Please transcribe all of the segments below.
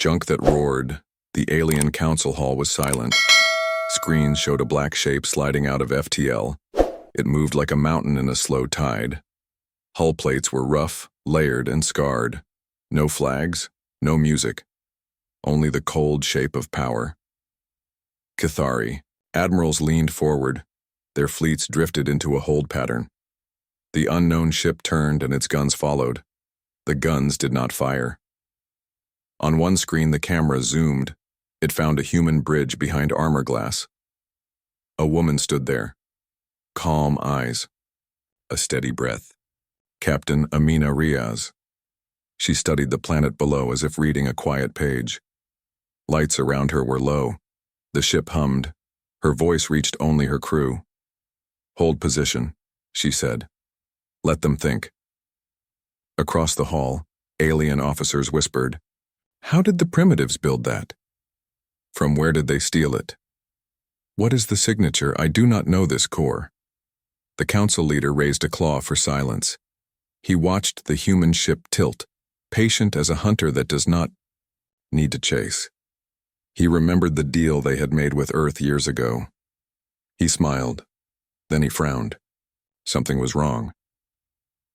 Junk that roared. The alien council hall was silent. Screens showed a black shape sliding out of FTL. It moved like a mountain in a slow tide. Hull plates were rough, layered, and scarred. No flags, no music. Only the cold shape of power. Cathari. Admirals leaned forward. Their fleets drifted into a hold pattern. The unknown ship turned and its guns followed. The guns did not fire. On one screen, the camera zoomed. It found a human bridge behind armor glass. A woman stood there. Calm eyes. A steady breath. Captain Amina Riaz. She studied the planet below as if reading a quiet page. Lights around her were low. The ship hummed. Her voice reached only her crew. "Hold position," she said. "Let them think." Across the hall, alien officers whispered, "How did the primitives build that? From where did they steal it? What is the signature? I do not know this core." The council leader raised a claw for silence. He watched the human ship tilt, patient as a hunter that does not need to chase. He remembered the deal they had made with Earth years ago. He smiled. Then he frowned. Something was wrong.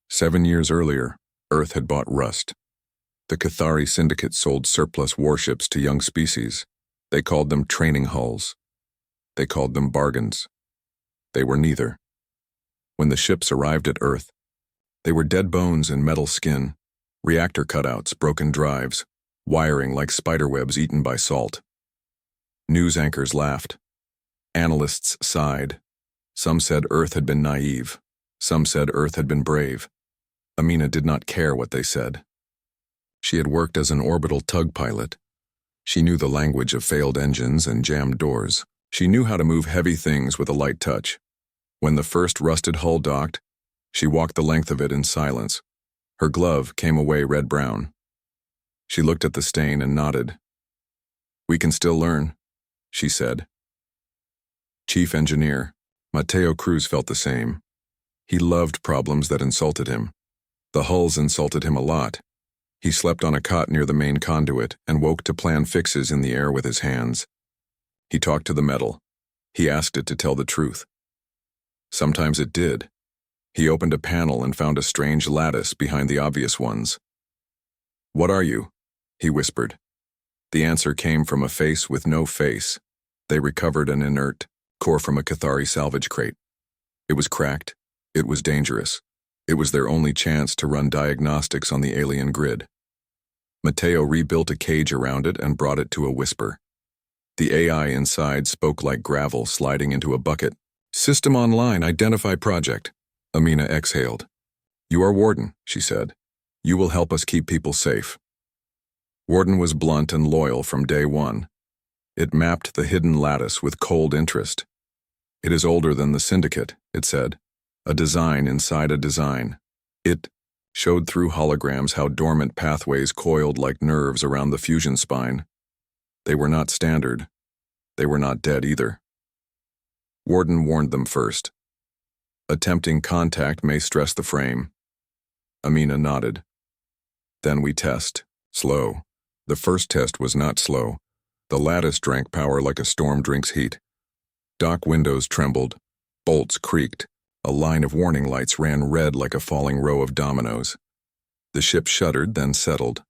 7 years earlier, Earth had bought rust. The Cathari Syndicate sold surplus warships to young species. They called them training hulls. They called them bargains. They were neither. When the ships arrived at Earth, they were dead bones and metal skin, reactor cutouts, broken drives, wiring like spiderwebs eaten by salt. News anchors laughed. Analysts sighed. Some said Earth had been naive. Some said Earth had been brave. Amina did not care what they said. She had worked as an orbital tug pilot. She knew the language of failed engines and jammed doors. She knew how to move heavy things with a light touch. When the first rusted hull docked, she walked the length of it in silence. Her glove came away red-brown. She looked at the stain and nodded. "We can still learn," she said. Chief Engineer, Mateo Cruz, felt the same. He loved problems that insulted him. The hulls insulted him a lot. He slept on a cot near the main conduit and woke to plan fixes in the air with his hands. He talked to the metal. He asked it to tell the truth. Sometimes it did. He opened a panel and found a strange lattice behind the obvious ones. "What are you?" he whispered. The answer came from a face with no face. They recovered an inert core from a Cathari salvage crate. It was cracked. It was dangerous. It was their only chance to run diagnostics on the alien grid. Mateo rebuilt a cage around it and brought it to a whisper. The AI inside spoke like gravel sliding into a bucket. "System online, identify project." Amina exhaled. "You are Warden," she said. "You will help us keep people safe." Warden was blunt and loyal from day one. It mapped the hidden lattice with cold interest. "It is older than the Syndicate," it said. "A design inside a design." It showed through holograms how dormant pathways coiled like nerves around the fusion spine. They were not standard. They were not dead either. Warden warned them first. "Attempting contact may stress the frame." Amina nodded. "Then we test. Slow." The first test was not slow. The lattice drank power like a storm drinks heat. Dock windows trembled. Bolts creaked. A line of warning lights ran red like a falling row of dominoes. The ship shuddered, then settled.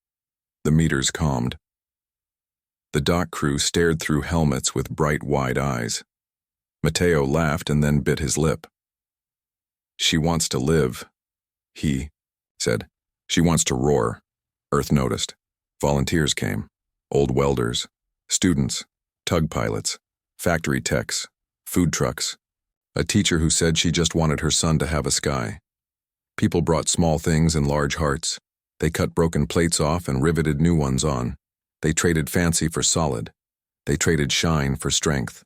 The meters calmed. The dock crew stared through helmets with bright, wide eyes. Mateo laughed and then bit his lip. "She wants to live," he said. "She wants to roar." Earth noticed. Volunteers came. Old welders, students, tug pilots, factory techs, food trucks. A teacher who said she just wanted her son to have a sky. People brought small things and large hearts. They cut broken plates off and riveted new ones on. They traded fancy for solid. They traded shine for strength.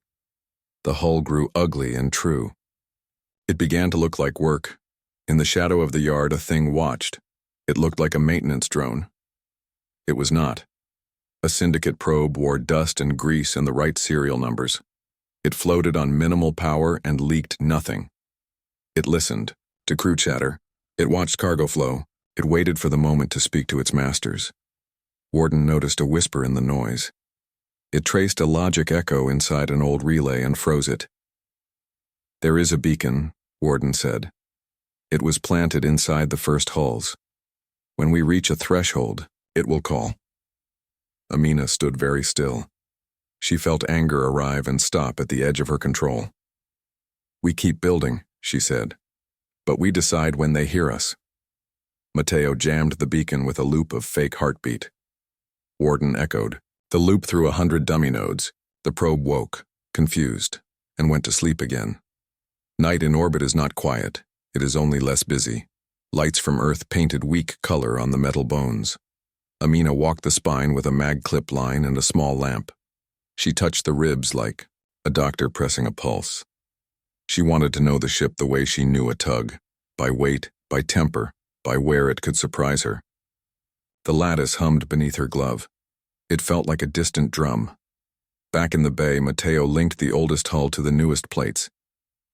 The hull grew ugly and true. It began to look like work. In the shadow of the yard, a thing watched. It looked like a maintenance drone. It was not. A Syndicate probe wore dust and grease and the right serial numbers. It floated on minimal power and leaked nothing. It listened to crew chatter. It watched cargo flow. It waited for the moment to speak to its masters. Warden noticed a whisper in the noise. It traced a logic echo inside an old relay and froze it. "There is a beacon," Warden said. "It was planted inside the first hulls. When we reach a threshold, it will call." Amina stood very still. She felt anger arrive and stop at the edge of her control. "We keep building," she said, "but we decide when they hear us." Mateo jammed the beacon with a loop of fake heartbeat. Warden echoed. The loop through 100 dummy nodes. The probe woke, confused, and went to sleep again. Night in orbit is not quiet. It is only less busy. Lights from Earth painted weak color on the metal bones. Amina walked the spine with a mag clip line and a small lamp. She touched the ribs like a doctor pressing a pulse. She wanted to know the ship the way she knew a tug, by weight, by temper, by where it could surprise her. The lattice hummed beneath her glove. It felt like a distant drum. Back in the bay, Mateo linked the oldest hull to the newest plates.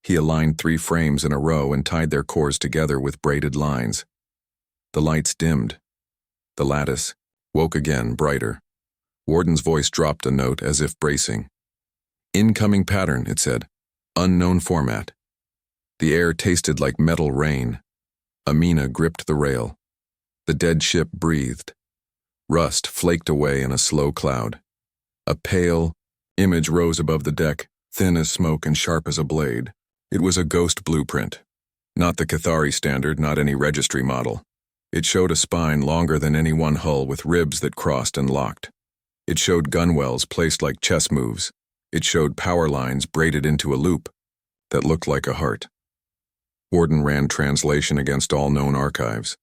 He aligned 3 frames in a row and tied their cores together with braided lines. The lights dimmed. The lattice woke again, brighter. Warden's voice dropped a note as if bracing. "Incoming pattern," it said. "Unknown format." The air tasted like metal rain. Amina gripped the rail. The dead ship breathed. Rust flaked away in a slow cloud. A pale image rose above the deck, thin as smoke and sharp as a blade. It was a ghost blueprint. Not the Cathari standard, not any registry model. It showed a spine longer than any one hull with ribs that crossed and locked. It showed gunwells placed like chess moves. It showed power lines braided into a loop that looked like a heart. Warden ran translation against all known archives.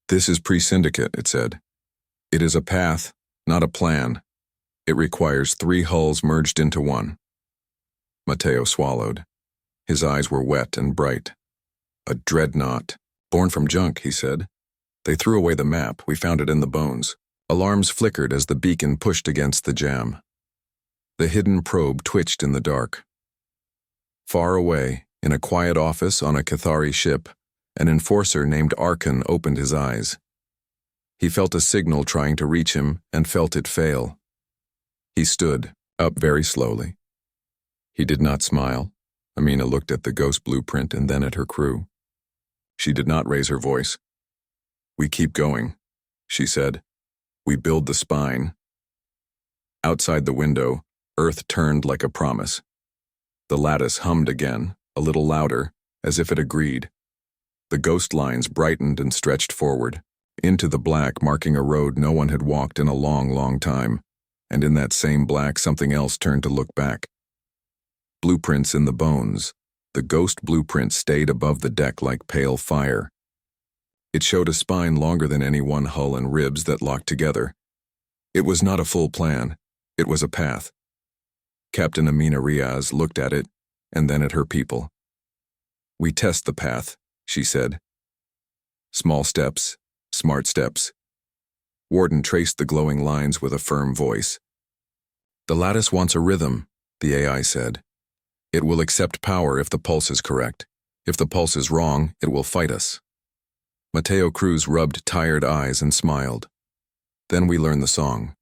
"This is pre-syndicate," it said. "It is a path, not a plan. It requires 3 hulls merged into one." Mateo swallowed. His eyes were wet and bright. "A dreadnought. Born from junk," he said. "They threw away the map. We found it in the bones." Alarms flickered as the beacon pushed against the jam. The hidden probe twitched in the dark. Far away, in a quiet office on a Cathari ship, an enforcer named Arkan opened his eyes. He felt a signal trying to reach him and felt it fail. He stood, up very slowly. He did not smile. Amina looked at the ghost blueprint and then at her crew. She did not raise her voice. "We keep going," she said. "We build the spine." Outside the window, Earth turned like a promise. The lattice hummed again, a little louder, as if it agreed. The ghost lines brightened and stretched forward, into the black, marking a road no one had walked in a long, long time, and in that same black something else turned to look back. Blueprints in the bones. The ghost blueprint stayed above the deck like pale fire. It showed a spine longer than any one hull and ribs that locked together. It was not a full plan. It was a path. Captain Amina Riaz looked at it, and then at her people. "We test the path," she said. "Small steps, smart steps." Warden traced the glowing lines with a firm voice. "The lattice wants a rhythm," the AI said. "It will accept power if the pulse is correct. If the pulse is wrong, it will fight us." Mateo Cruz rubbed tired eyes and smiled. "Then we learn the song."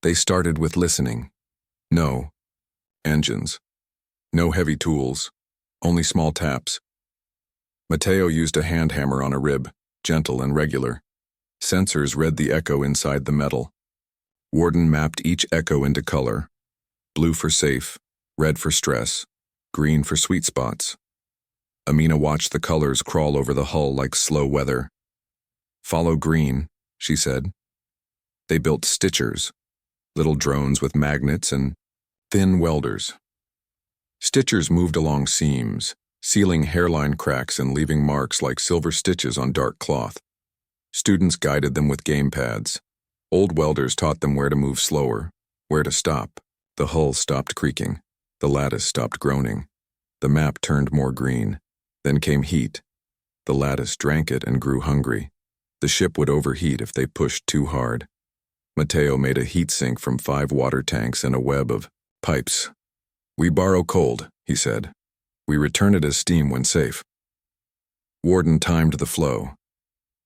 They started with listening. No engines. No heavy tools. Only small taps. Mateo used a hand hammer on a rib, gentle and regular. Sensors read the echo inside the metal. Warden mapped each echo into color. Blue for safe, red for stress, green for sweet spots. Amina watched the colors crawl over the hull like slow weather. "Follow green," she said. They built stitchers, little drones with magnets and thin welders. Stitchers moved along seams, sealing hairline cracks and leaving marks like silver stitches on dark cloth. Students guided them with gamepads. Old welders taught them where to move slower, where to stop. The hull stopped creaking. The lattice stopped groaning. The map turned more green. Then came heat. The lattice drank it and grew hungry. The ship would overheat if they pushed too hard. Mateo made a heat sink from 5 water tanks and a web of pipes. "We borrow cold," he said. "We return it as steam when safe." Warden timed the flow.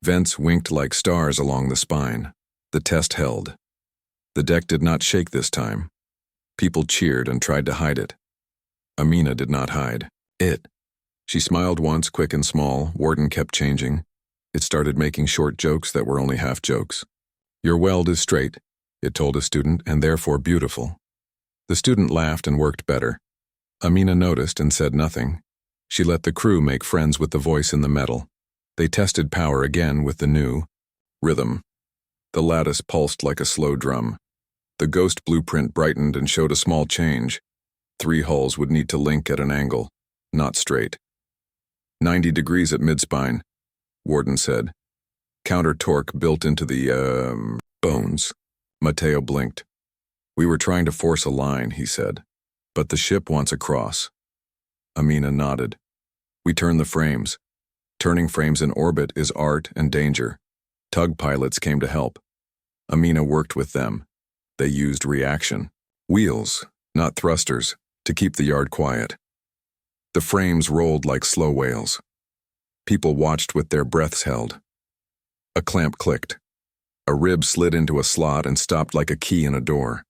Vents winked like stars along the spine. The test held. The deck did not shake this time. People cheered and tried to hide it. Amina did not hide it. She smiled once, quick and small. Warden kept changing. It started making short jokes that were only half jokes. "Your weld is straight," it told a student, "and therefore beautiful." The student laughed and worked better. Amina noticed and said nothing. She let the crew make friends with the voice in the metal. They tested power again with the new rhythm. The lattice pulsed like a slow drum. The ghost blueprint brightened and showed a small change. 3 hulls would need to link at an angle, not straight. 90 degrees at midspine, Warden said. Counter torque built into the, bones. Matteo blinked. "We were trying to force a line," he said. "But the ship wants a cross." Amina nodded. "We turn the frames. Turning frames in orbit is art and danger. Tug pilots came to help. Amina worked with them. They used reaction. Wheels, not thrusters, to keep the yard quiet. The frames rolled like slow whales. People watched with their breaths held. A clamp clicked. A rib slid into a slot and stopped like a key in a door.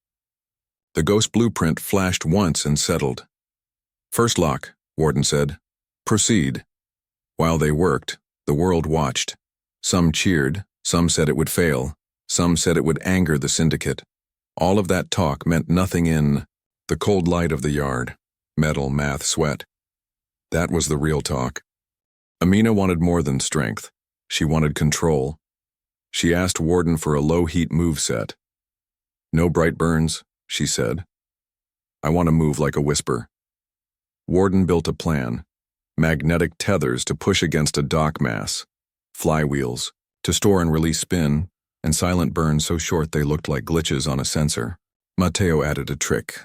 The ghost blueprint flashed once and settled. "First lock," Warden said. "Proceed." While they worked, the world watched. Some cheered, some said it would fail, some said it would anger the syndicate. All of that talk meant nothing in the cold light of the yard. Metal, math, sweat. That was the real talk. Amina wanted more than strength. She wanted control. She asked Warden for a low-heat move set. "No bright burns," she said. "I want to move like a whisper." Warden built a plan. Magnetic tethers to push against a dock mass. Flywheels to store and release spin, and silent burns so short they looked like glitches on a sensor. Matteo added a trick.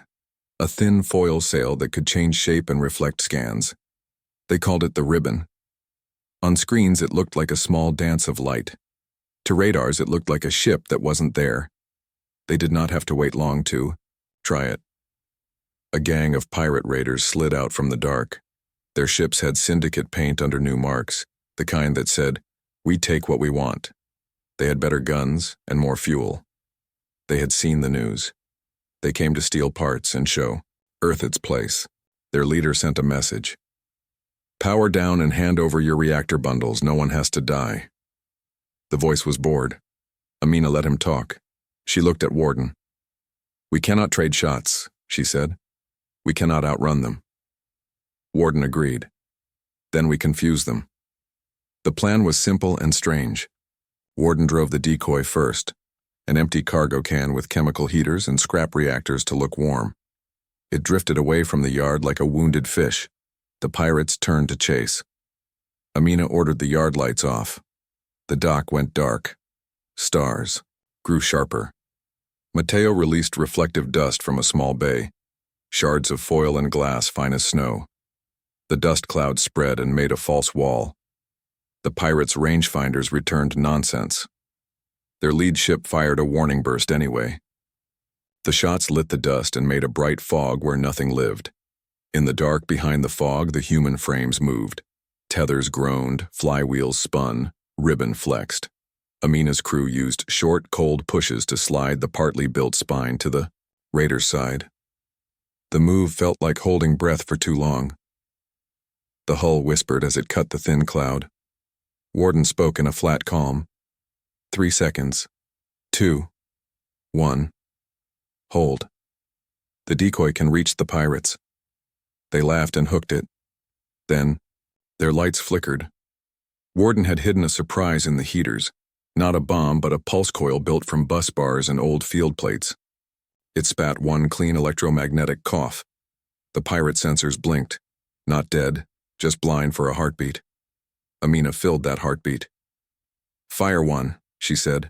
A thin foil sail that could change shape and reflect scans. They called it the ribbon. On screens it looked like a small dance of light. To radars it looked like a ship that wasn't there. They did not have to wait long to try it. A gang of pirate raiders slid out from the dark. Their ships had syndicate paint under new marks, the kind that said, "We take what we want." They had better guns and more fuel. They had seen the news. They came to steal parts and show Earth its place. Their leader sent a message. "Power down and hand over your reactor bundles. No one has to die." The voice was bored. Amina let him talk. She looked at Warden. "We cannot trade shots," she said. "We cannot outrun them." Warden agreed. "Then we confuse them." The plan was simple and strange. Warden drove the decoy first, an empty cargo can with chemical heaters and scrap reactors to look warm. It drifted away from the yard like a wounded fish. The pirates turned to chase. Amina ordered the yard lights off. The dock went dark. Stars grew sharper. Matteo released reflective dust from a small bay, shards of foil and glass fine as snow. The dust cloud spread and made a false wall. The pirates' rangefinders returned nonsense. Their lead ship fired a warning burst anyway. The shots lit the dust and made a bright fog where nothing lived. In the dark behind the fog, the human frames moved. Tethers groaned, flywheels spun, ribbon flexed. Amina's crew used short, cold pushes to slide the partly built spine to the raider's side. The move felt like holding breath for too long. The hull whispered as it cut the thin cloud. Warden spoke in a flat calm. 3 seconds. 2. 1. Hold. The decoy can reach the pirates. They laughed and hooked it. Then, their lights flickered. Warden had hidden a surprise in the heaters. Not a bomb, but a pulse coil built from bus bars and old field plates. It spat one clean electromagnetic cough. The pirate sensors blinked. Not dead, just blind for a heartbeat. Amina filled that heartbeat. "Fire one," she said.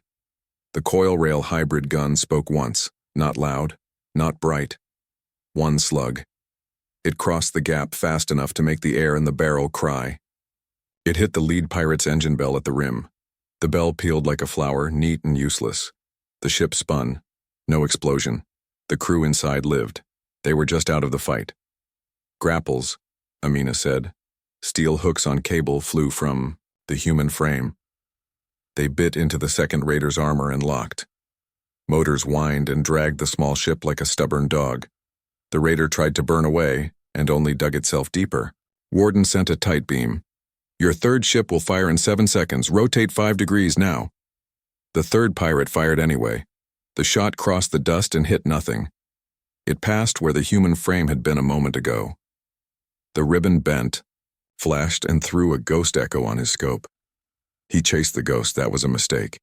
The coil rail hybrid gun spoke once, not loud, not bright. One slug. It crossed the gap fast enough to make the air in the barrel cry. It hit the lead pirate's engine bell at the rim. The bell peeled like a flower, neat and useless. The ship spun. No explosion. The crew inside lived. They were just out of the fight. "Grapples," Amina said. Steel hooks on cable flew from the human frame. They bit into the second raider's armor and locked. Motors whined and dragged the small ship like a stubborn dog. The raider tried to burn away and only dug itself deeper. Warden sent a tight beam. "Your third ship will fire in 7 seconds. Rotate 5 degrees now." The third pirate fired anyway. The shot crossed the dust and hit nothing. It passed where the human frame had been a moment ago. The ribbon bent, flashed, and threw a ghost echo on his scope. He chased the ghost. That was a mistake.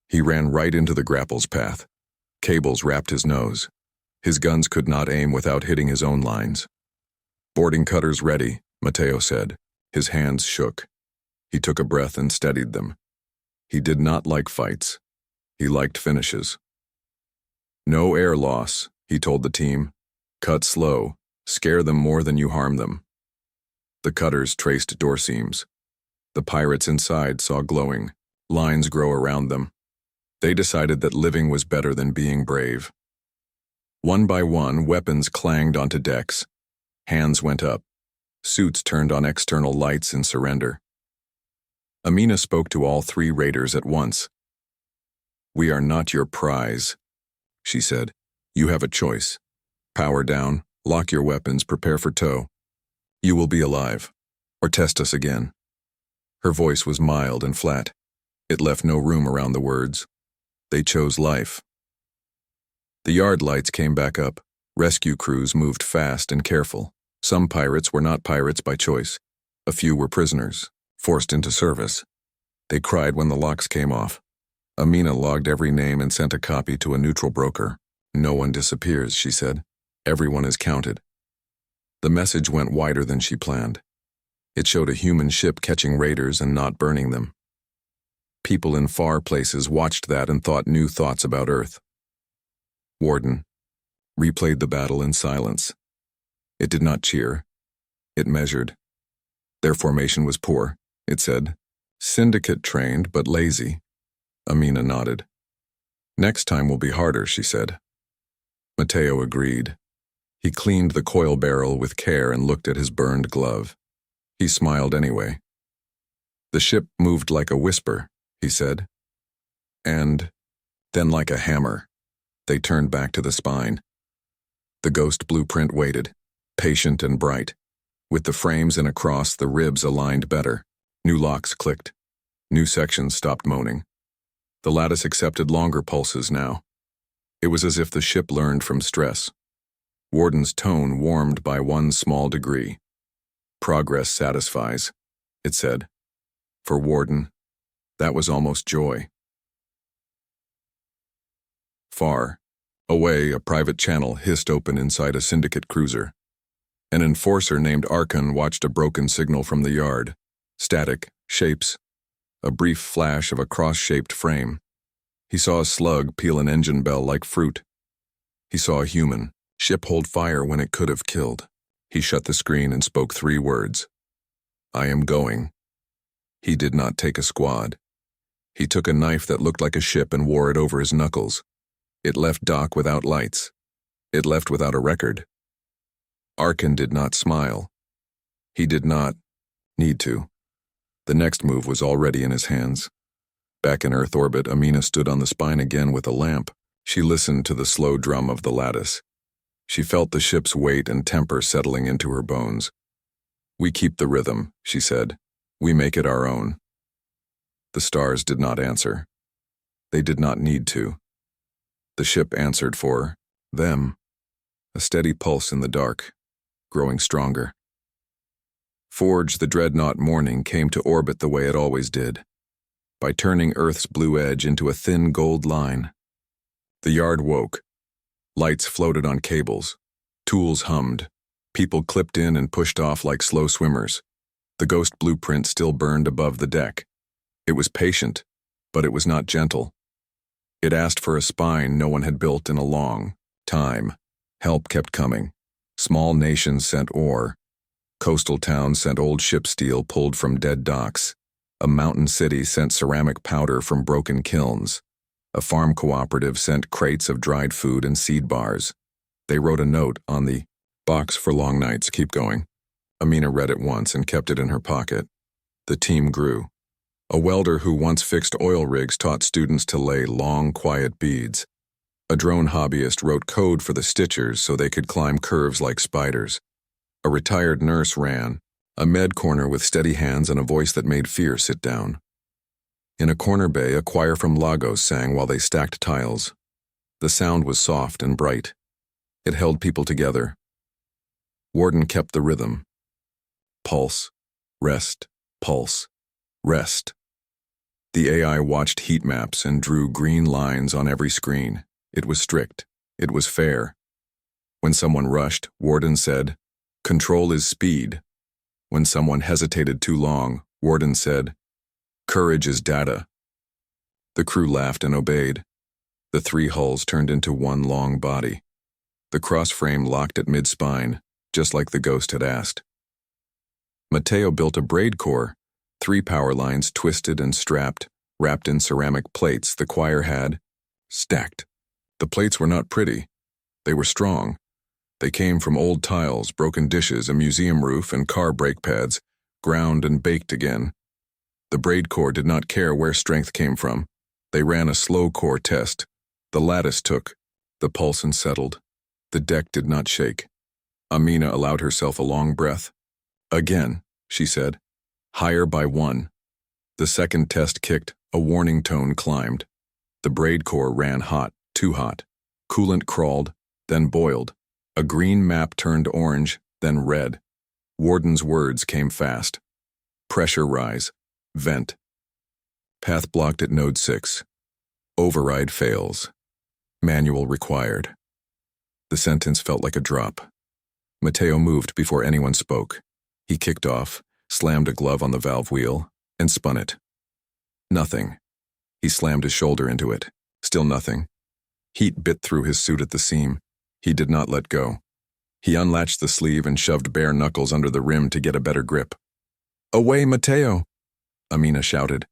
He ran right into the grapple's path. Cables wrapped his nose. His guns could not aim without hitting his own lines. "Boarding cutters ready," Mateo said. His hands shook. He took a breath and steadied them. He did not like fights. He liked finishes. "No air loss," he told the team. "Cut slow. Scare them more than you harm them." The cutters traced door seams. The pirates inside saw glowing lines grow around them. They decided that living was better than being brave. One by one, weapons clanged onto decks. Hands went up. Suits turned on external lights in surrender. Amina spoke to all 3 raiders at once. "We are not your prize," she said. "You have a choice. Power down, lock your weapons, prepare for tow. You will be alive, or test us again." Her voice was mild and flat. It left no room around the words. They chose life. The yard lights came back up. Rescue crews moved fast and careful. Some pirates were not pirates by choice. A few were prisoners, forced into service. They cried when the locks came off. Amina logged every name and sent a copy to a neutral broker. "No one disappears," she said. "Everyone is counted." The message went wider than she planned. It showed a human ship catching raiders and not burning them. People in far places watched that and thought new thoughts about Earth. Warden replayed the battle in silence. It did not cheer. It measured. Their formation was poor, it said. Syndicate trained, but lazy. Amina nodded. "Next time will be harder," she said. Mateo agreed. He cleaned the coil barrel with care and looked at his burned glove. He smiled anyway. "The ship moved like a whisper," he said. And then like a hammer. They turned back to the spine. The ghost blueprint waited, patient and bright. With the frames in a cross, the ribs aligned better. New locks clicked. New sections stopped moaning. The lattice accepted longer pulses now. It was as if the ship learned from stress. Warden's tone warmed by 1 small degree. "Progress satisfies," it said. For Warden, that was almost joy. Far away, a private channel hissed open inside a syndicate cruiser. An enforcer named Archon watched a broken signal from the yard. Static, shapes, a brief flash of a cross-shaped frame. He saw a slug peel an engine bell like fruit. He saw a human ship hold fire when it could have killed. He shut the screen and spoke 3 words. "I am going." He did not take a squad. He took a knife that looked like a ship and wore it over his knuckles. It left dock without lights. It left without a record. Archon did not smile. He did not need to. The next move was already in his hands. Back in Earth orbit, Amina stood on the spine again with a lamp. She listened to the slow drum of the lattice. She felt the ship's weight and temper settling into her bones. "We keep the rhythm," she said. "We make it our own." The stars did not answer. They did not need to. The ship answered for them. A steady pulse in the dark, growing stronger. Forge, the dreadnought Morning, came to orbit the way it always did, by turning Earth's blue edge into a thin gold line. The yard woke. Lights floated on cables. Tools hummed. People clipped in and pushed off like slow swimmers. The ghost blueprint still burned above the deck. It was patient, but it was not gentle. It asked for a spine no one had built in a long time. Help kept coming. Small nations sent ore. Coastal towns sent old ship steel pulled from dead docks. A mountain city sent ceramic powder from broken kilns. A farm cooperative sent crates of dried food and seed bars. They wrote a note on the box for long nights. Keep going. Amina read it once and kept it in her pocket. The team grew. A welder who once fixed oil rigs taught students to lay long, quiet beads. A drone hobbyist wrote code for the stitchers so they could climb curves like spiders. A retired nurse ran, a med corner with steady hands and a voice that made fear sit down. In a corner bay, a choir from Lagos sang while they stacked tiles. The sound was soft and bright. It held people together. Warden kept the rhythm. Pulse, rest, pulse, rest. The AI watched heat maps and drew green lines on every screen. It was strict. It was fair. When someone rushed, Warden said, "Control is speed." When someone hesitated too long, Warden said, "Courage is data." The crew laughed and obeyed. The three hulls turned into one long body. The cross-frame locked at mid-spine, just like the ghost had asked. Mateo built a braid core, 3 power lines twisted and strapped, wrapped in ceramic plates the choir had stacked. The plates were not pretty. They were strong. They came from old tiles, broken dishes, a museum roof, and car brake pads, ground and baked again. The braid core did not care where strength came from. They ran a slow core test. The lattice took. The pulse settled. The deck did not shake. Amina allowed herself a long breath. "Again," she said. "Higher by 1. The second test kicked. A warning tone climbed. The braid core ran hot, too hot. Coolant crawled, then boiled. A green map turned orange, then red. Warden's words came fast. Pressure rise. Vent. Path blocked at node 6. Override fails. Manual required. The sentence felt like a drop. Mateo moved before anyone spoke. He kicked off, slammed a glove on the valve wheel, and spun it. Nothing. He slammed his shoulder into it. Still nothing. Heat bit through his suit at the seam. He did not let go. He unlatched the sleeve and shoved bare knuckles under the rim to get a better grip. "Away, Mateo!" Amina shouted.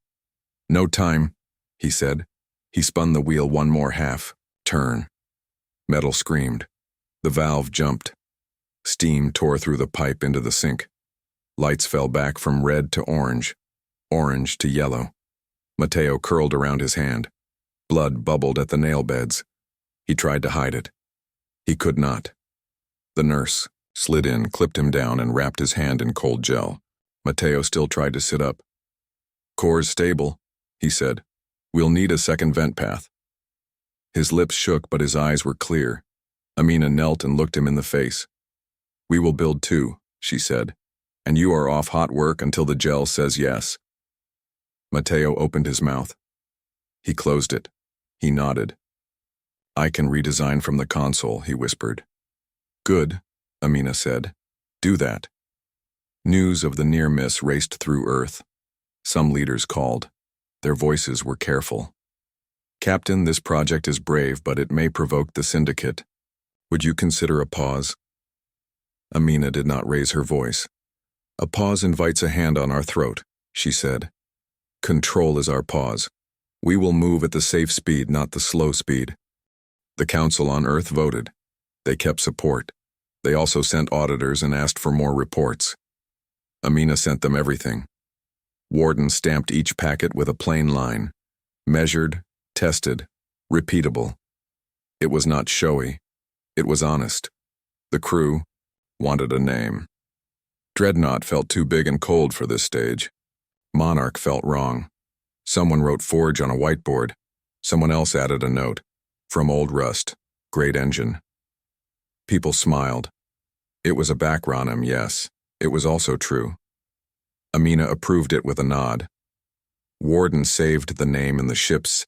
"No time," he said. He spun the wheel one more half. Turn. Metal screamed. The valve jumped. Steam tore through the pipe into the sink. Lights fell back from red to orange, orange to yellow. Mateo curled around his hand. Blood bubbled at the nail beds. He tried to hide it. He could not. The nurse slid in, clipped him down, and wrapped his hand in cold gel. Mateo still tried to sit up. "Core's stable," he said. "We'll need a second vent path." His lips shook, but his eyes were clear. Amina knelt and looked him in the face. "We will build 2, she said, "and you are off hot work until the gel says yes." Mateo opened his mouth. He closed it. He nodded. "I can redesign from the console," he whispered. "Good," Amina said. "Do that." News of the near miss raced through Earth. Some leaders called. Their voices were careful. "Captain, this project is brave, but it may provoke the syndicate. Would you consider a pause?" Amina did not raise her voice. "A pause invites a hand on our throat," she said. "Control is our pause. We will move at the safe speed, not the slow speed." The Council on Earth voted. They kept support. They also sent auditors and asked for more reports. Amina sent them everything. Warden stamped each packet with a plain line. Measured, tested, repeatable. It was not showy. It was honest. The crew wanted a name. Dreadnought felt too big and cold for this stage. Monarch felt wrong. Someone wrote Forge on a whiteboard. Someone else added a note. From Old Rust, great engine. People smiled. It was a backronym, yes. It was also true. Amina approved it with a nod. Warden saved the name in the ship's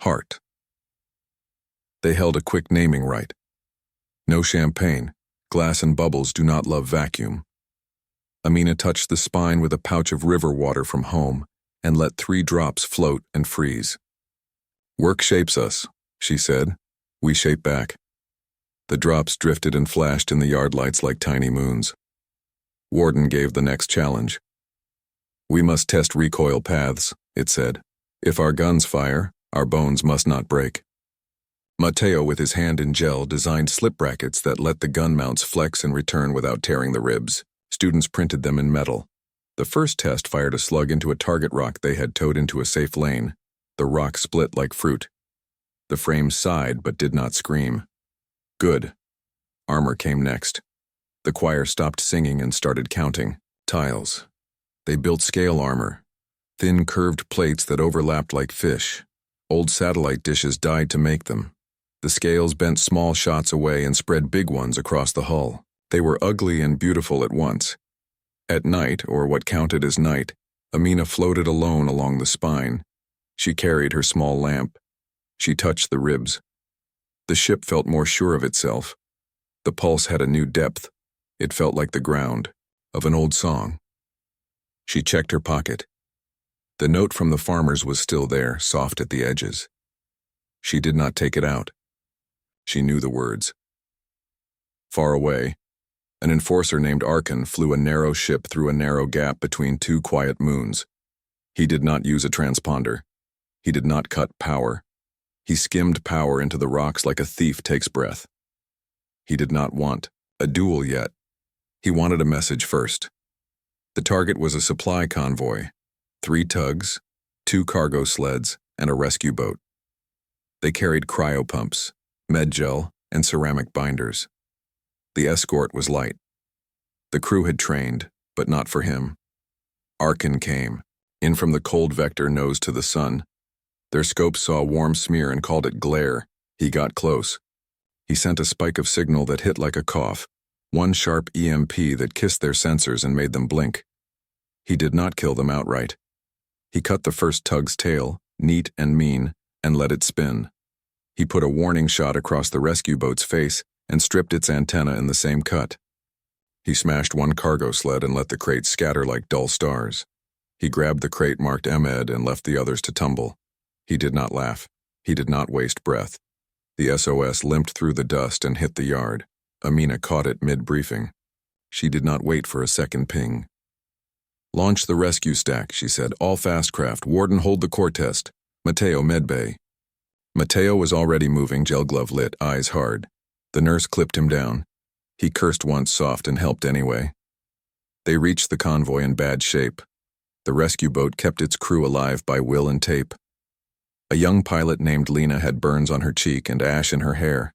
heart. They held a quick naming right. No champagne. Glass and bubbles do not love vacuum. Amina touched the spine with a pouch of river water from home and let 3 drops float and freeze. "Work shapes us," she said. "We shape back." The drops drifted and flashed in the yard lights like tiny moons. Warden gave the next challenge. "We must test recoil paths," it said. "If our guns fire, our bones must not break." Mateo, with his hand in gel, designed slip brackets that let the gun mounts flex and return without tearing the ribs. Students printed them in metal. The first test fired a slug into a target rock they had towed into a safe lane. The rock split like fruit. The frame sighed but did not scream. Good. Armor came next. The choir stopped singing and started counting. Tiles. They built scale armor. Thin curved plates that overlapped like fish. Old satellite dishes died to make them. The scales bent small shots away and spread big ones across the hull. They were ugly and beautiful at once. At night, or what counted as night, Amina floated alone along the spine. She carried her small lamp. She touched the ribs. The ship felt more sure of itself. The pulse had a new depth. It felt like the ground of an old song. She checked her pocket. The note from the farmers was still there, soft at the edges. She did not take it out. She knew the words. Far away, an enforcer named Arkan flew a narrow ship through a narrow gap between two quiet moons. He did not use a transponder. He did not cut power. He skimmed power into the rocks like a thief takes breath. He did not want a duel yet. He wanted a message first. The target was a supply convoy, 3 tugs, 2 cargo sleds, and a rescue boat. They carried cryopumps, medgel, and ceramic binders. The escort was light. The crew had trained, but not for him. Arkan came, in from the cold vector nose to the sun. Their scopes saw a warm smear and called it glare. He got close. He sent a spike of signal that hit like a cough, one sharp EMP that kissed their sensors and made them blink. He did not kill them outright. He cut the first tug's tail, neat and mean, and let it spin. He put a warning shot across the rescue boat's face and stripped its antenna in the same cut. He smashed one cargo sled and let the crate scatter like dull stars. He grabbed the crate marked Ahmed and left the others to tumble. He did not laugh. He did not waste breath. The SOS limped through the dust and hit the yard. Amina caught it mid-briefing. She did not wait for a second ping. Launch the rescue stack, she said. All fast craft. Warden, hold the core test. Mateo, medbay. Mateo was already moving, gel glove lit, eyes hard. The nurse clipped him down. He cursed once soft and helped anyway. They reached the convoy in bad shape. The rescue boat kept its crew alive by will and tape. A young pilot named Lena had burns on her cheek and ash in her hair.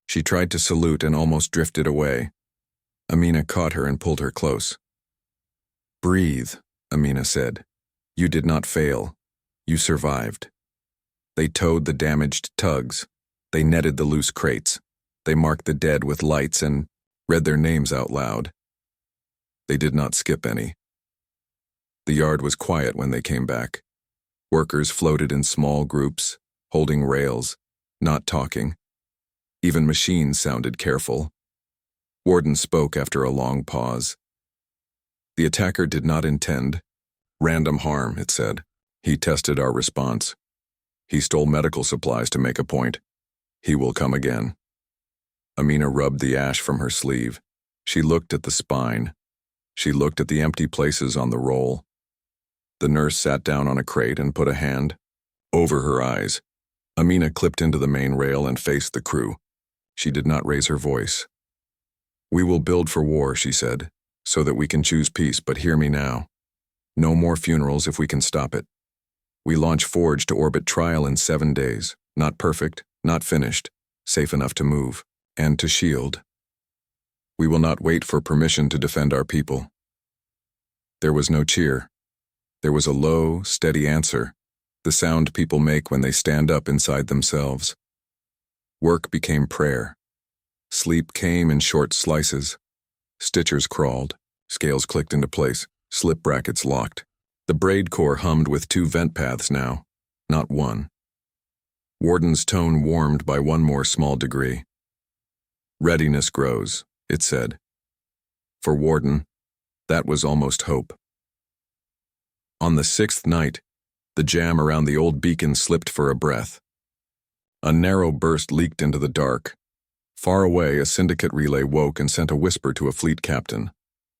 She tried to salute and almost drifted away. Amina caught her and pulled her close. Breathe, Amina said. You did not fail. You survived. They towed the damaged tugs. They netted the loose crates. They marked the dead with lights and read their names out loud. They did not skip any. The yard was quiet when they came back. Workers floated in small groups, holding rails, not talking. Even machines sounded careful. Warden spoke after a long pause. The attacker did not intend random harm, it said. He tested our response. He stole medical supplies to make a point. He will come again. Amina rubbed the ash from her sleeve. She looked at the spine. She looked at the empty places on the roll. The nurse sat down on a crate and put a hand over her eyes. Amina clipped into the main rail and faced the crew. She did not raise her voice. We will build for war, she said, so that we can choose peace, but hear me now. No more funerals if we can stop it. We launch Forge to orbit trial in 7 days. Not perfect, not finished, safe enough to move, and to shield. We will not wait for permission to defend our people. There was no cheer. There was a low, steady answer, the sound people make when they stand up inside themselves. Work became prayer. Sleep came in short slices. Stitchers crawled, scales clicked into place, slip brackets locked. The braid core hummed with 2 vent paths now, not one. Warden's tone warmed by one more small degree. Readiness grows, it said. For Warden, that was almost hope. On the 6th night, the jam around the old beacon slipped for a breath. A narrow burst leaked into the dark. Far away, a syndicate relay woke and sent a whisper to a fleet captain.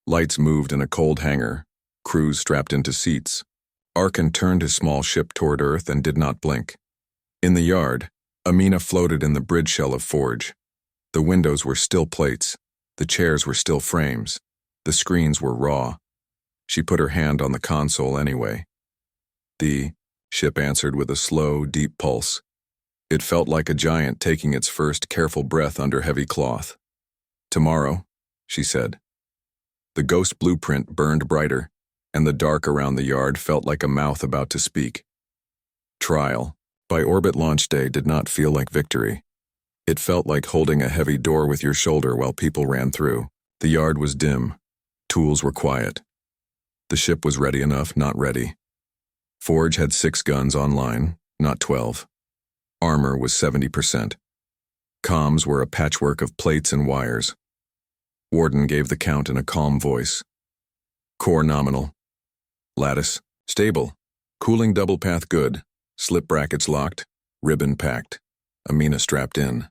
Lights moved in a cold hangar, crews strapped into seats. Arkan turned his small ship toward Earth and did not blink. In the yard, Amina floated in the bridge shell of Forge. The windows were still plates. The chairs were still frames. The screens were raw. She put her hand on the console anyway. The ship answered with a slow, deep pulse. It felt like a giant taking its first careful breath under heavy cloth. "Tomorrow," she said. The ghost blueprint burned brighter, and the dark around the yard felt like a mouth about to speak. Trial, by orbit launch day, did not feel like victory. It felt like holding a heavy door with your shoulder while people ran through. The yard was dim. Tools were quiet. The ship was ready enough, not ready. Forge had 6 guns online, not 12. Armor was 70%. Comms were a patchwork of plates and wires. Warden gave the count in a calm voice. Core nominal. Lattice, stable. Cooling double path good. Slip brackets locked. Ribbon packed. Amina strapped in.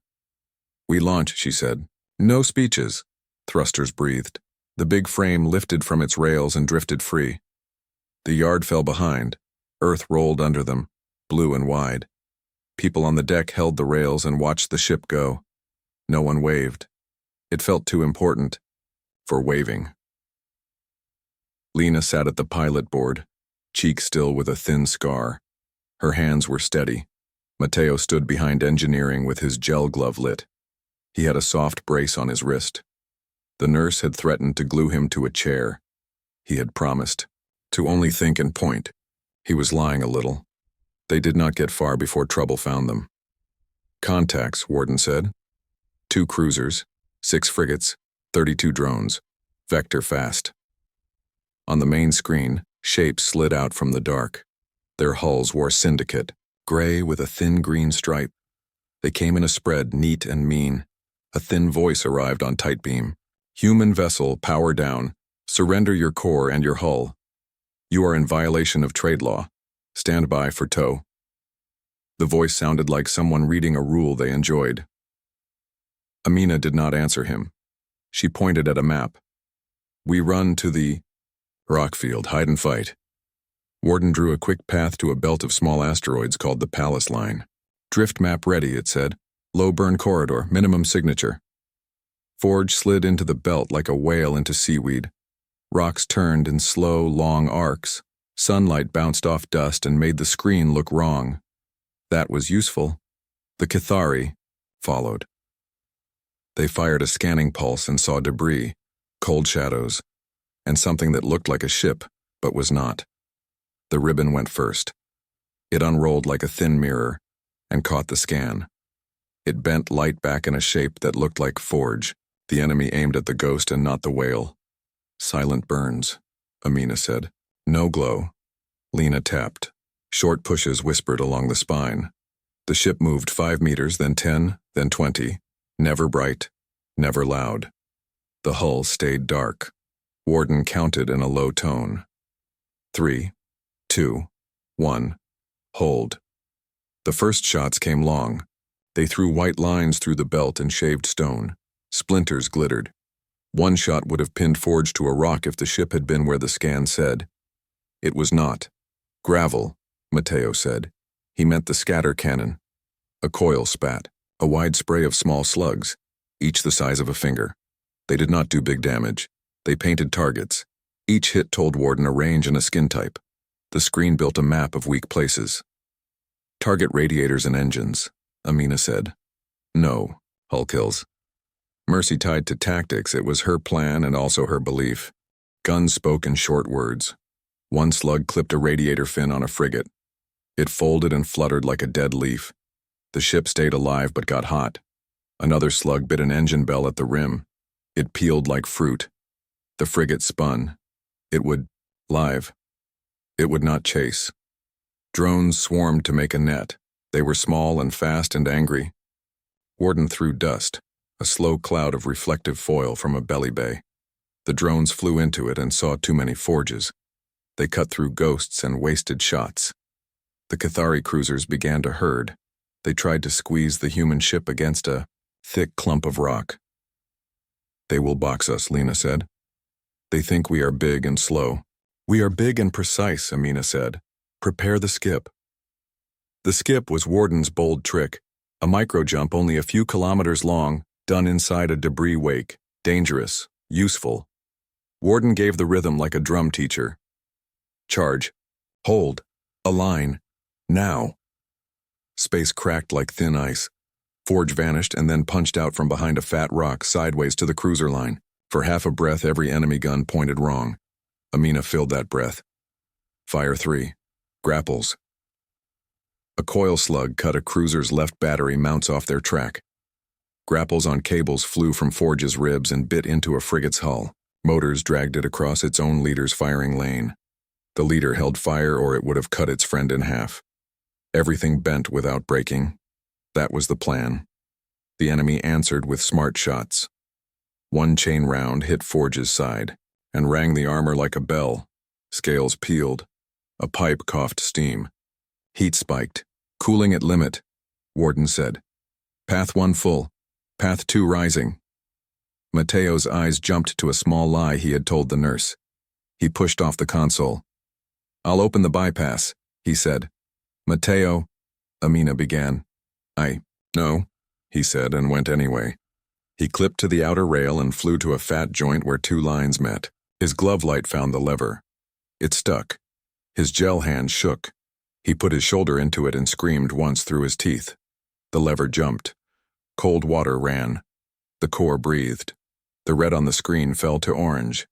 "We launch," she said. "No speeches." Thrusters breathed. The big frame lifted from its rails and drifted free. The yard fell behind. Earth rolled under them, blue and wide. People on the deck held the rails and watched the ship go. No one waved. It felt too important for waving. Lena sat at the pilot board, cheek still with a thin scar. Her hands were steady. Matteo stood behind engineering with his gel glove lit. He had a soft brace on his wrist. The nurse had threatened to glue him to a chair. He had promised to only think and point. He was lying a little. They did not get far before trouble found them. "Contacts," Warden said. 2 cruisers, 6 frigates, 32 drones. Vector fast. On the main screen, shapes slid out from the dark. Their hulls wore syndicate, gray with a thin green stripe. They came in a spread, neat and mean. A thin voice arrived on tight beam. "Human vessel, power down. Surrender your core and your hull. You are in violation of trade law. Stand by for tow." The voice sounded like someone reading a rule they enjoyed. Amina did not answer him. She pointed at a map. "We run to the rockfield, hide and fight." Warden drew a quick path to a belt of small asteroids called the Palace Line. "Drift map ready," it said. "Low burn corridor, minimum signature." Forge slid into the belt like a whale into seaweed. Rocks turned in slow, long arcs. Sunlight bounced off dust and made the screen look wrong. That was useful. The Cathari followed. They fired a scanning pulse and saw debris, cold shadows, and something that looked like a ship, but was not. The ribbon went first. It unrolled like a thin mirror and caught the scan. It bent light back in a shape that looked like Forge. The enemy aimed at the ghost and not the whale. "Silent burns," Amina said. "No glow." Lena tapped. Short pushes whispered along the spine. The ship moved 5 meters, then 10, then 20. Never bright, never loud. The hull stayed dark. Warden counted in a low tone. 3, 2, 1. Hold. The first shots came long. They threw white lines through the belt and shaved stone. Splinters glittered. One shot would have pinned Forge to a rock if the ship had been where the scan said. It was not. "Gravel," Matteo said. He meant the scatter cannon. A coil spat, a wide spray of small slugs, each the size of a finger. They did not do big damage. They painted targets. Each hit told Warden a range and a skin type. The screen built a map of weak places. "Target radiators and engines," Amina said. "No, hull kills." Mercy tied to tactics. It was her plan and also her belief. Guns spoke in short words. One slug clipped a radiator fin on a frigate. It folded and fluttered like a dead leaf. The ship stayed alive but got hot. Another slug bit an engine bell at the rim. It peeled like fruit. The frigate spun. It would live. It would not chase. Drones swarmed to make a net. They were small and fast and angry. Warden threw dust, a slow cloud of reflective foil from a belly bay. The drones flew into it and saw too many forges. They cut through ghosts and wasted shots. The Cathari cruisers began to herd. They tried to squeeze the human ship against a thick clump of rock. "They will box us," Lena said. "They think we are big and slow." "We are big and precise," Amina said. "Prepare the skip." The skip was Warden's bold trick, a micro-jump only a few kilometers long, done inside a debris wake, dangerous, useful. Warden gave the rhythm like a drum teacher. Charge. Hold. Align. Now. Space cracked like thin ice. Forge vanished and then punched out from behind a fat rock sideways to the cruiser line. For half a breath, every enemy gun pointed wrong. Amina filled that breath. Fire 3. Grapples. A coil slug cut a cruiser's left battery mounts off their track. Grapples on cables flew from Forge's ribs and bit into a frigate's hull. Motors dragged it across its own leader's firing lane. The leader held fire or it would have cut its friend in half. Everything bent without breaking. That was the plan. The enemy answered with smart shots. One chain round hit Forge's side and rang the armor like a bell. Scales peeled. A pipe coughed steam. Heat spiked. Cooling at limit, Warden said. Path 1 full. Path 2 rising. Mateo's eyes jumped to a small lie he had told the nurse. He pushed off the console. I'll open the bypass, he said. Mateo, Amina began. No, he said and went anyway. He clipped to the outer rail and flew to a fat joint where 2 lines met. His glove light found the lever. It stuck. His gel hand shook. He put his shoulder into it and screamed once through his teeth. The lever jumped. Cold water ran. The core breathed. The red on the screen fell to orange.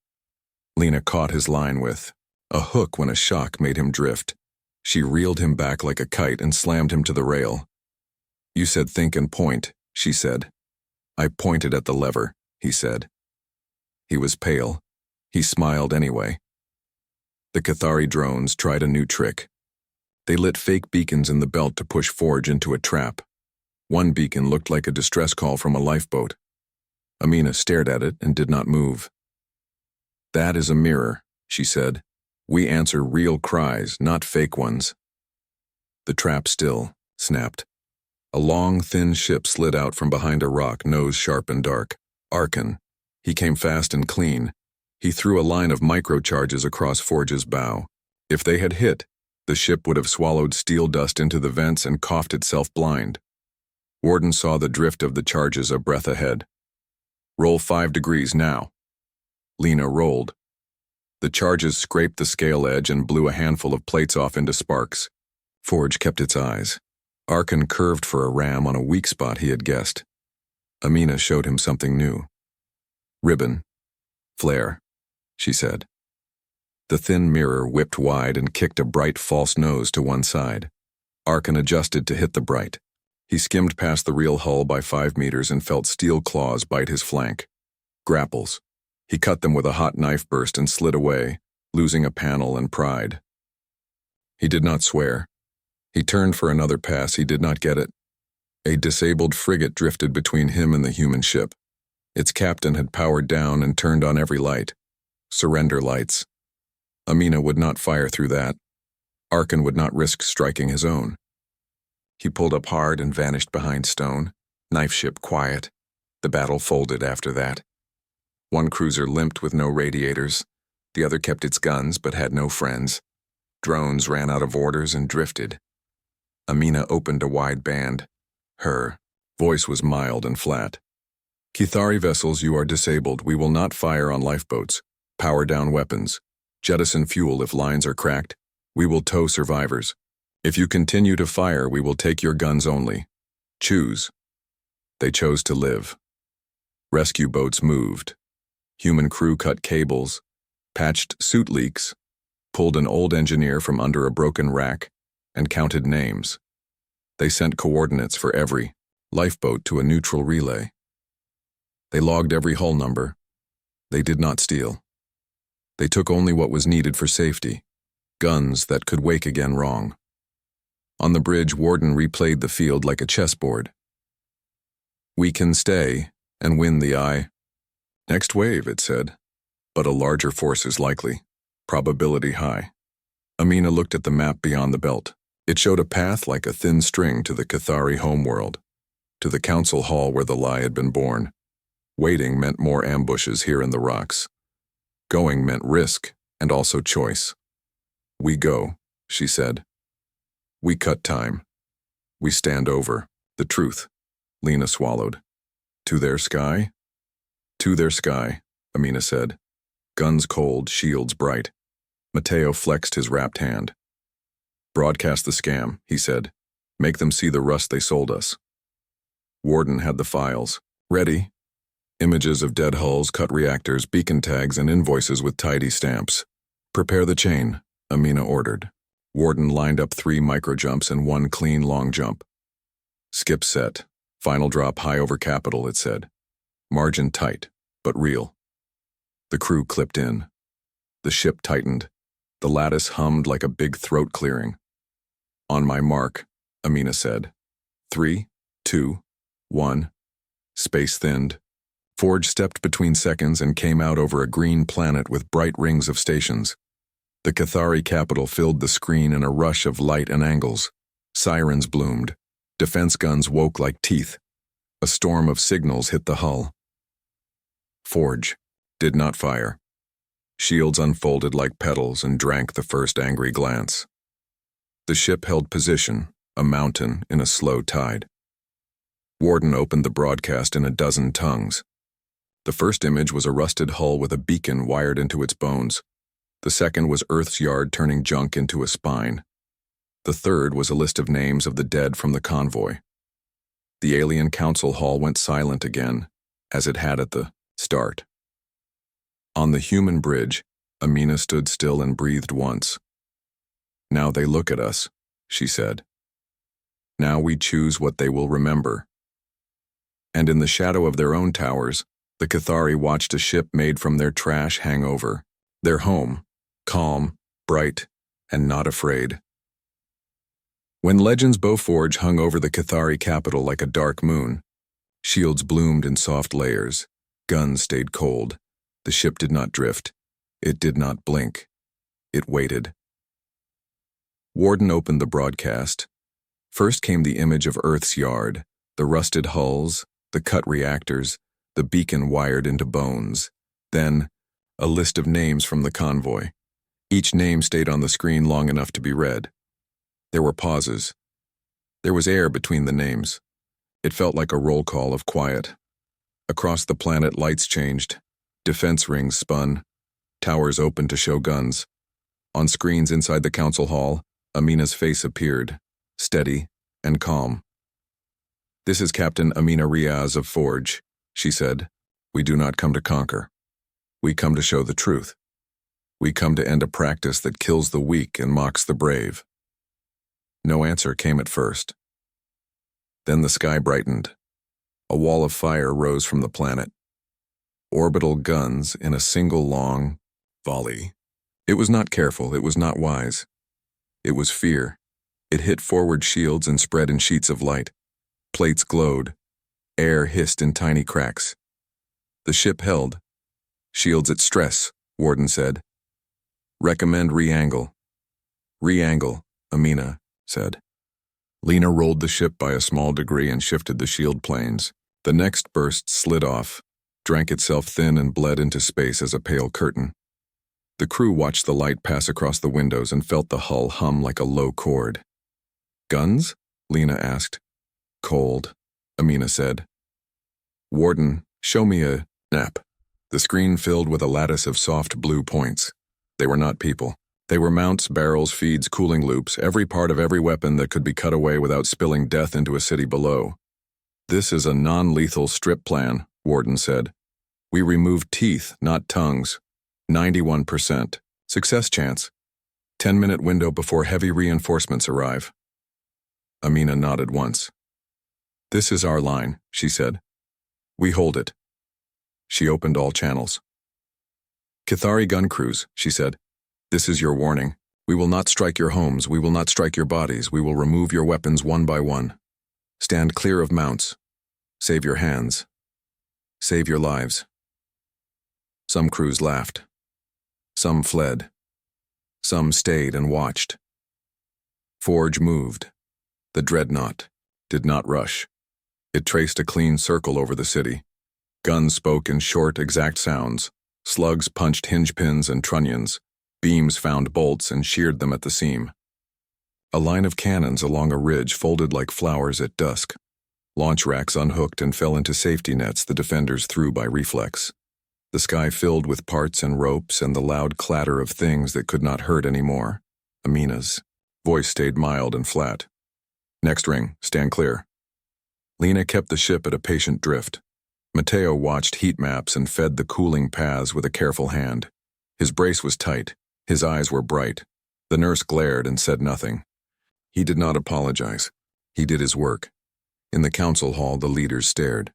Lena caught his line with a hook when a shock made him drift. She reeled him back like a kite and slammed him to the rail. You said think and point, she said. I pointed at the lever, he said. He was pale. He smiled anyway. The Cathari drones tried a new trick. They lit fake beacons in the belt to push Forge into a trap. One beacon looked like a distress call from a lifeboat. Amina stared at it and did not move. That is a mirror, she said. We answer real cries, not fake ones. The trap still snapped. A long, thin ship slid out from behind a rock, nose sharp and dark. Arkan. He came fast and clean. He threw a line of microcharges across Forge's bow. If they had hit, the ship would have swallowed steel dust into the vents and coughed itself blind. Warden saw the drift of the charges a breath ahead. Roll 5 degrees now. Lena rolled. The charges scraped the scale edge and blew a handful of plates off into sparks. Forge kept its eyes. Arkan curved for a ram on a weak spot he had guessed. Amina showed him something new. Ribbon. Flare, she said. The thin mirror whipped wide and kicked a bright false nose to one side. Arkan adjusted to hit the bright. He skimmed past the real hull by 5 meters and felt steel claws bite his flank. Grapples. He cut them with a hot knife burst and slid away, losing a panel and pride. He did not swear. He turned for another pass. He did not get it. A disabled frigate drifted between him and the human ship. Its captain had powered down and turned on every light. Surrender lights. Amina would not fire through that. Arkan would not risk striking his own. He pulled up hard and vanished behind stone. Knife ship quiet. The battle folded after that. One cruiser limped with no radiators. The other kept its guns but had no friends. Drones ran out of orders and drifted. Amina opened a wide band. Her voice was mild and flat. Cathari vessels, you are disabled. We will not fire on lifeboats. Power down weapons. Jettison fuel if lines are cracked. We will tow survivors. If you continue to fire, we will take your guns only. Choose. They chose to live. Rescue boats moved. Human crew cut cables, patched suit leaks, pulled an old engineer from under a broken rack, and counted names. They sent coordinates for every lifeboat to a neutral relay. They logged every hull number. They did not steal. They took only what was needed for safety, guns that could wake again wrong. On the bridge, Warden replayed the field like a chessboard. We can stay and win the eye. Next wave, it said, but a larger force is likely. Probability high. Amina looked at the map beyond the belt. It showed a path like a thin string to the Cathari homeworld, to the council hall where the lie had been born. Waiting meant more ambushes here in the rocks. Going meant risk and also choice. We go, she said. We cut time. We stand over the truth. Lena swallowed. To their sky? To their sky, Amina said. Guns cold, shields bright. Mateo flexed his wrapped hand. Broadcast the scam, he said. Make them see the rust they sold us. Warden had the files. Ready. Images of dead hulls, cut reactors, beacon tags, and invoices with tidy stamps. Prepare the chain, Amina ordered. Warden lined up 3 micro-jumps and 1 clean long jump. Skip set. Final drop high over capital, it said. Margin tight, but real. The crew clipped in. The ship tightened. The lattice hummed like a big throat clearing. On my mark, Amina said. 3, 2, 1. Space thinned. Forge stepped between seconds and came out over a green planet with bright rings of stations. The Cathari capital filled the screen in a rush of light and angles. Sirens bloomed. Defense guns woke like teeth. A storm of signals hit the hull. Forge did not fire. Shields unfolded like petals and drank the first angry glance. The ship held position, a mountain in a slow tide. Warden opened the broadcast in a dozen tongues. The first image was a rusted hull with a beacon wired into its bones. The second was Earth's yard turning junk into a spine. The third was a list of names of the dead from the convoy. The alien council hall went silent again, as it had at the start. On the human bridge, Amina stood still and breathed once. Now they look at us, she said. Now we choose what they will remember. And in the shadow of their own towers, the Cathari watched a ship made from their trash hang over. Their home, calm, bright, and not afraid. When Legends Bowforge hung over the Cathari capital like a dark moon, shields bloomed in soft layers, guns stayed cold, the ship did not drift, it did not blink, it waited. Warden opened the broadcast. First came the image of Earth's yard, the rusted hulls, the cut reactors, the beacon wired into bones. Then, a list of names from the convoy. Each name stayed on the screen long enough to be read. There were pauses. There was air between the names. It felt like a roll call of quiet. Across the planet, lights changed. Defense rings spun. Towers opened to show guns. On screens inside the council hall, Amina's face appeared, steady and calm. This is Captain Amina Riaz of Forge, she said. We do not come to conquer. We come to show the truth. We come to end a practice that kills the weak and mocks the brave. No answer came at first. Then the sky brightened. A wall of fire rose from the planet. Orbital guns in a single long volley. It was not careful, it was not wise. It was fear. It hit forward shields and spread in sheets of light. Plates glowed. Air hissed in tiny cracks. The ship held. Shields at stress, Warden said. Recommend re-angle. Re-angle, Amina said. Lena rolled the ship by a small degree and shifted the shield planes. The next burst slid off, drank itself thin and bled into space as a pale curtain. The crew watched the light pass across the windows and felt the hull hum like a low chord. Guns? Lena asked. Cold, Amina said. Warden, show me a nap. The screen filled with a lattice of soft blue points. They were not people. They were mounts, barrels, feeds, cooling loops, every part of every weapon that could be cut away without spilling death into a city below. This is a non-lethal strip plan, Warden said. We removed teeth, not tongues. 91%. Success chance. 10-minute window before heavy reinforcements arrive. Amina nodded once. This is our line, she said. We hold it. She opened all channels. Cathari gun crews, she said. This is your warning. We will not strike your homes. We will not strike your bodies. We will remove your weapons one by one. Stand clear of mounts. Save your hands. Save your lives. Some crews laughed. Some fled. Some stayed and watched. Forge moved. The dreadnought did not rush. It traced a clean circle over the city. Guns spoke in short, exact sounds. Slugs punched hinge pins and trunnions. Beams found bolts and sheared them at the seam. A line of cannons along a ridge folded like flowers at dusk. Launch racks unhooked and fell into safety nets the defenders threw by reflex. The sky filled with parts and ropes and the loud clatter of things that could not hurt anymore. Amina's voice stayed mild and flat. Next ring, stand clear. Lena kept the ship at a patient drift. Matteo watched heat maps and fed the cooling paths with a careful hand. His brace was tight. His eyes were bright. The nurse glared and said nothing. He did not apologize. He did his work. In the council hall, the leaders stared.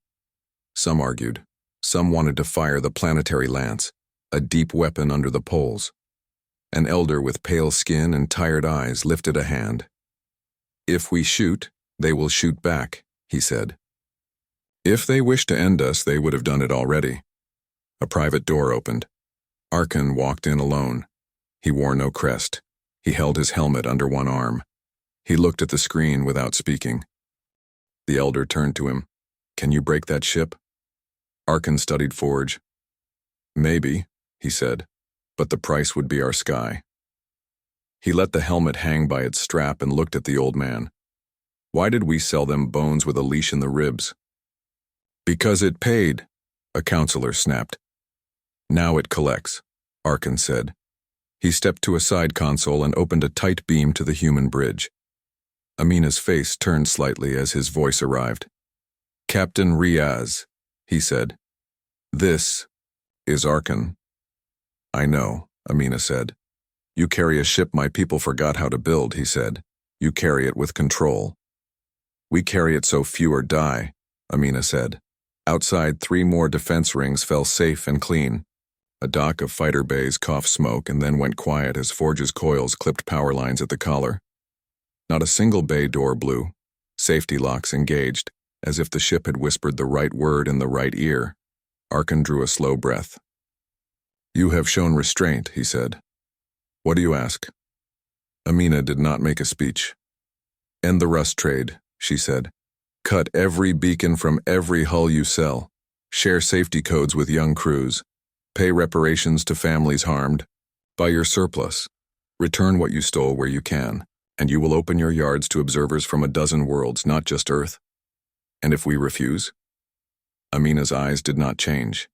Some argued. Some wanted to fire the planetary lance, a deep weapon under the poles. An elder with pale skin and tired eyes lifted a hand. "If we shoot, they will shoot back," he said. If they wished to end us, they would have done it already. A private door opened. Arkan walked in alone. He wore no crest. He held his helmet under one arm. He looked at the screen without speaking. The elder turned to him. "Can you break that ship?" Arkan studied Forge. "Maybe," he said, "but the price would be our sky." He let the helmet hang by its strap and looked at the old man. "Why did we sell them bones with a leash in the ribs?" "Because it paid," a counselor snapped. "Now it collects," Arkan said. He stepped to a side console and opened a tight beam to the human bridge. Amina's face turned slightly as his voice arrived. "Captain Riaz," he said. "This is Arkan." "I know," Amina said. "You carry a ship my people forgot how to build," he said. "You carry it with control." "We carry it so fewer die," Amina said. Outside, 3 more defense rings fell safe and clean. A dock of fighter bays coughed smoke and then went quiet as Forge's coils clipped power lines at the collar. Not a single bay door blew. Safety locks engaged, as if the ship had whispered the right word in the right ear. Arkan drew a slow breath. "You have shown restraint," he said. "What do you ask?" Amina did not make a speech. "End the rust trade," she said. "Cut every beacon from every hull you sell. Share safety codes with young crews. Pay reparations to families harmed. Buy your surplus. Return what you stole where you can, and you will open your yards to observers from a dozen worlds, not just Earth. And if we refuse?" Amina's eyes did not change.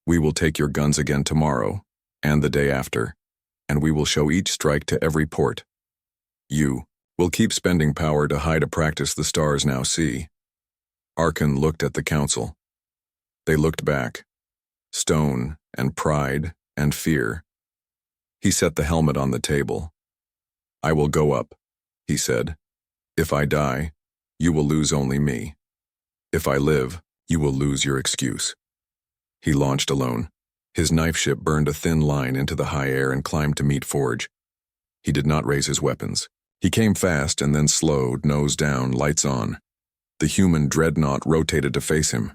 "We will take your guns again tomorrow, and the day after, and we will show each strike to every port. You will keep spending power to hide a practice the stars now see." Arkan looked at the council. They looked back. Stone and pride and fear. He set the helmet on the table. "I will go up," he said. "If I die, you will lose only me. If I live, you will lose your excuse." He launched alone. His knife ship burned a thin line into the high air and climbed to meet Forge. He did not raise his weapons. He came fast and then slowed, nose down, lights on. The human dreadnought rotated to face him.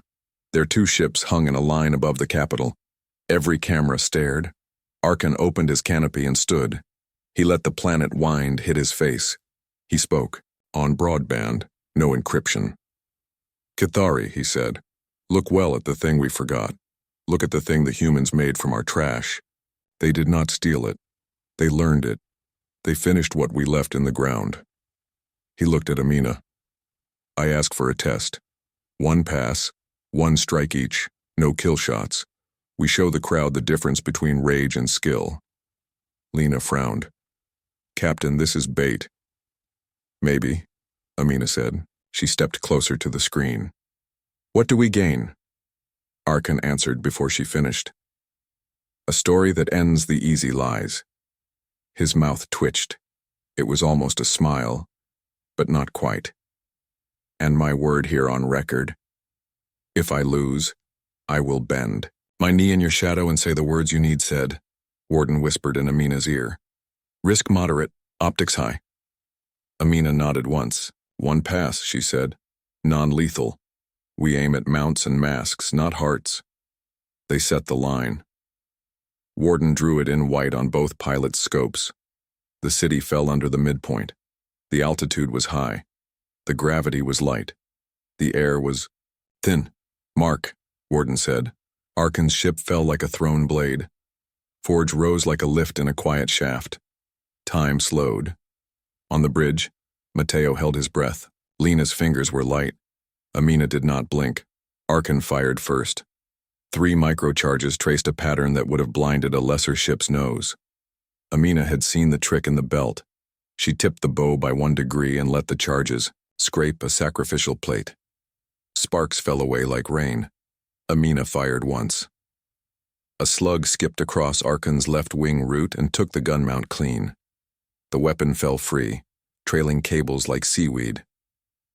Their 2 ships hung in a line above the capital. Every camera stared. Arkan opened his canopy and stood. He let the planet wind hit his face. He spoke. On broadband, no encryption. "Kithari," he said, "look well at the thing we forgot. Look at the thing the humans made from our trash. They did not steal it. They learned it. They finished what we left in the ground." He looked at Amina. "I ask for a test. 1 pass, 1 strike each, no kill shots. We show the crowd the difference between rage and skill." Lena frowned. "Captain, this is bait." "Maybe," Amina said. She stepped closer to the screen. "What do we gain?" Arkan answered before she finished. "A story that ends the easy lies." His mouth twitched. It was almost a smile, but not quite. "And my word here on record. If I lose, I will bend my knee in your shadow and say the words you need said," Warden whispered in Amina's ear. "Risk moderate, optics high." Amina nodded once. "1 pass," she said. "Non-lethal. We aim at mounts and masks, not hearts." They set the line. Warden drew it in white on both pilots' scopes. The city fell under the midpoint. The altitude was high. The gravity was light. The air was thin. "Mark," Warden said. Arkan's ship fell like a thrown blade. Forge rose like a lift in a quiet shaft. Time slowed. On the bridge, Matteo held his breath. Lena's fingers were light. Amina did not blink. Arkan fired first. 3 microcharges traced a pattern that would have blinded a lesser ship's nose. Amina had seen the trick in the belt. She tipped the bow by 1 degree and let the charges, Scrape a sacrificial plate. Sparks fell away like rain. Amina fired once. A slug skipped across Arkan's left wing root and took the gun mount clean. The weapon fell free, trailing cables like seaweed.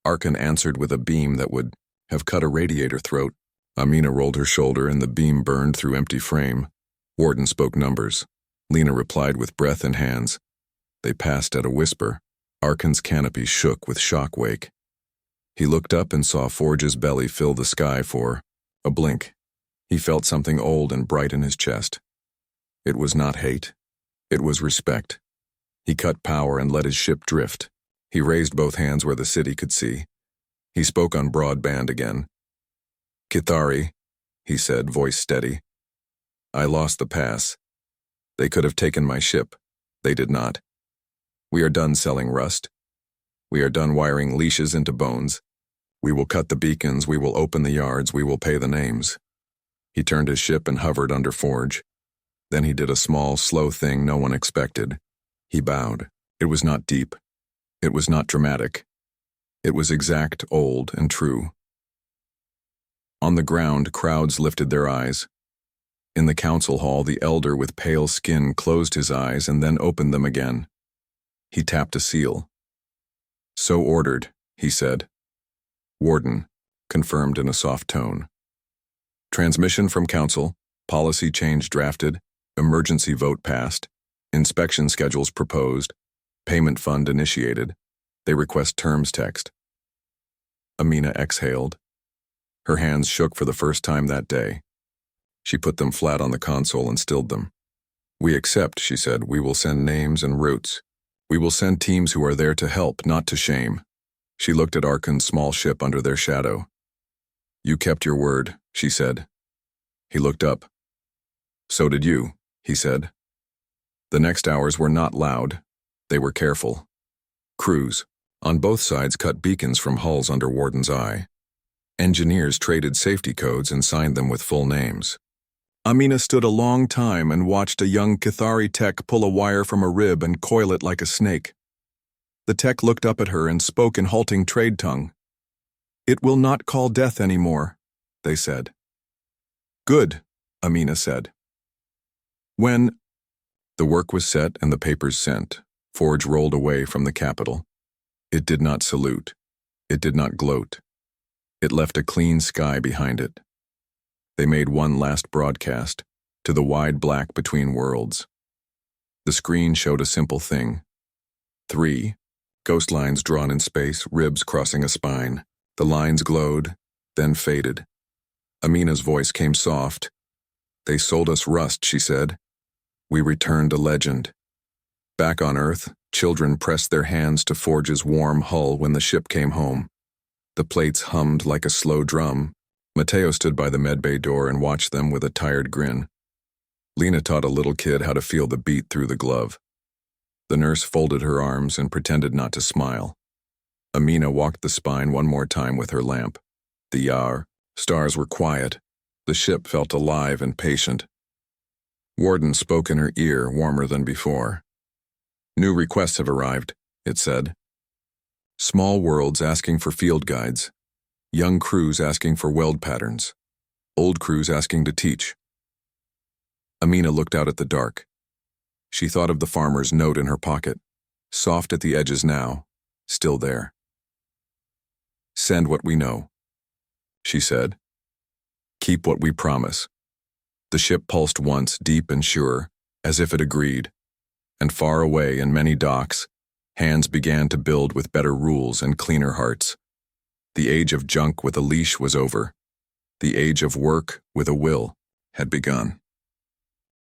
Arkan answered with a beam that would have cut a radiator throat. Amina rolled her shoulder and the beam burned through empty frame. Warden spoke numbers. Lena replied with breath and hands. They passed at a whisper. Arkan's canopy shook with shock wake. He looked up and saw Forge's belly fill the sky for a blink. He felt something old and bright in his chest. It was not hate. It was respect. He cut power and let his ship drift. He raised both hands where the city could see. He spoke on broadband again. Kithari, he said, voice steady. I lost the pass. They could have taken my ship. They did not. We are done selling rust. We are done wiring leashes into bones. We will cut the beacons, we will open the yards, we will pay the names. He turned his ship and hovered under Forge. Then he did a small, slow thing no one expected. He bowed. It was not deep. It was not dramatic. It was exact, old, and true. On the ground, crowds lifted their eyes. In the council hall, the elder with pale skin closed his eyes and then opened them again. He tapped a seal. So ordered, he said. Warden, confirmed in a soft tone. Transmission from council, policy change drafted, emergency vote passed, inspection schedules proposed, payment fund initiated. They request terms text. Amina exhaled. Her hands shook for the first time that day. She put them flat on the console and stilled them. We accept, she said. We will send names and routes. We will send teams who are there to help, not to shame. She looked at Arkan's small ship under their shadow. You kept your word, she said. He looked up. So did you, he said. The next hours were not loud. They were careful. Crews, on both sides, cut beacons from hulls under Warden's eye. Engineers traded safety codes and signed them with full names. Amina stood a long time and watched a young Kithari tech pull a wire from a rib and coil it like a snake. The tech looked up at her and spoke in halting trade tongue. It will not call death anymore, they said. Good, Amina said. When the work was set and the papers sent, Forge rolled away from the Capitol. It did not salute. It did not gloat. It left a clean sky behind it. They made one last broadcast to the wide black between worlds. The screen showed a simple thing. 3 ghost lines drawn in space, ribs crossing a spine. The lines glowed, then faded. Amina's voice came soft. They sold us rust, she said. We returned a legend. Back on Earth, children pressed their hands to Forge's warm hull when the ship came home. The plates hummed like a slow drum. Mateo stood by the medbay door and watched them with a tired grin. Lena taught a little kid how to feel the beat through the glove. The nurse folded her arms and pretended not to smile. Amina walked the spine one more time with her lamp. The stars were quiet. The ship felt alive and patient. Warden spoke in her ear, warmer than before. New requests have arrived, it said. Small worlds asking for field guides. Young crews asking for weld patterns. Old crews asking to teach. Amina looked out at the dark. She thought of the farmer's note in her pocket, soft at the edges now, still there. Send what we know, she said. Keep what we promise. The ship pulsed once, deep and sure, as if it agreed. And far away in many docks, hands began to build with better rules and cleaner hearts. The age of junk with a leash was over. The age of work with a will had begun.